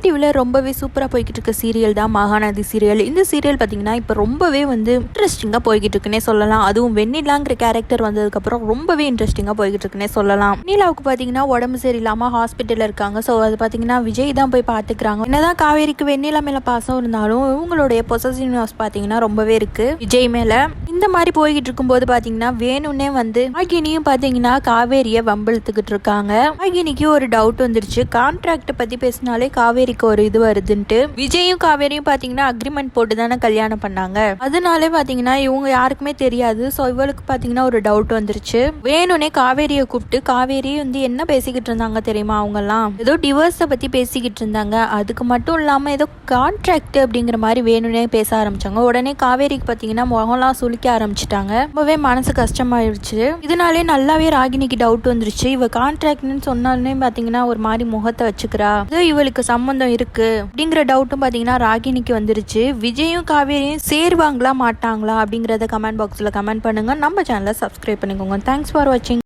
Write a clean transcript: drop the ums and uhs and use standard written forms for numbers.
டிவியில் ரொம்பவே சூப்பராக போய்கிட்டு இருக்க சீரியல் தான் மகாநதி சீரியல். இந்த சீரியல் பார்த்தீங்கன்னா இப்போ ரொம்பவே இன்ட்ரெஸ்டிங்காக போய்கிட்டு இருக்குன்னே சொல்லலாம். அதுவும் வெண்ணிலாங்கிற கேரக்டர் வந்ததுக்கப்புறம் ரொம்பவே இன்ட்ரெஸ்டிங்காக போய்கிட்டு இருக்குன்னே சொல்லலாம். வெண்ணிலாவுக்கு பார்த்தீங்கன்னா உடம்பு சரியில்லாமல் ஹாஸ்பிட்டலில் இருக்காங்க. ஸோ அது பார்த்தீங்கன்னா விஜய் தான் போய் பார்த்துக்கிறாங்க. என்னதான் காவேரிக்கு வெண்ணிலா மேலே பாசம் இருந்தாலும் இவங்களுடைய பொசசிவ்னஸ் பார்த்தீங்கன்னா ரொம்பவே இருக்கு விஜய் மேலே. இந்த மாதிரி போய்கிட்டு இருக்கும்போது பார்த்தீங்கன்னா வேணும்னே ராகினியும் பார்த்தீங்கன்னா காவேரியை வம்பிழுத்துக்கிட்டு இருக்காங்க. ராகினிக்கு ஒரு டவுட் வந்துருச்சு. கான்ட்ராக்ட் பற்றி பேசினாலே காவேரிக்கு ஒரு இது வருதுன்ட்டு. விஜயும் காவேரியும் பாத்தீங்கன்னா அக்ரிமெண்ட் போட்டு தானே கல்யாணம் பண்ணாங்க. அதனாலே பாத்தீங்கன்னா இவங்க யாருக்குமே தெரியாது. ஸோ இவளுக்கு பாத்தீங்கன்னா ஒரு டவுட் வந்துருச்சு. வேணும்னே காவேரியை கூப்பிட்டு காவேரி என்ன பேசிக்கிட்டு இருந்தாங்க தெரியுமா? அவங்க எல்லாம் ஏதோ டிவோர்ஸை பத்தி பேசிக்கிட்டு இருந்தாங்க. அதுக்கு மட்டும் இல்லாம ஏதோ கான்ட்ராக்ட் அப்படிங்கிற மாதிரி வேணும்னே பேச ஆரம்பிச்சாங்க. உடனே காவேரிக்கு பாத்தீங்கன்னா முகம்லாம் சுளிக்க ஆரம்பிச்சிட்டாங்க. ரொம்பவே மனசு கஷ்டமாயிடுச்சு. இதனாலே நல்லாவே ராகினிக்கு டவுட் வந்துருச்சு. இவ கான்ட்ராக்ட்னு சொன்னாலுமே பாத்தீங்கன்னா ஒரு மாதிரி முகத்தை வச்சுக்கிறா, இவளுக்கு சம்பந்தம் இருக்கு அப்படிங்கிற டவுட்டும் பாத்தீங்கன்னா ராகினிக்கு வந்துருச்சு. விஜயும் காவேரியும் சேருவாங்களா மாட்டாங்களா அப்படிங்கறத கமெண்ட் பாக்ஸ்ல கமெண்ட் பண்ணுங்க. நம்ம சேனலை சப்ஸ்கிரைப் பண்ணிக்கோங்க. தேங்க்ஸ் ஃபார் வாட்சிங்.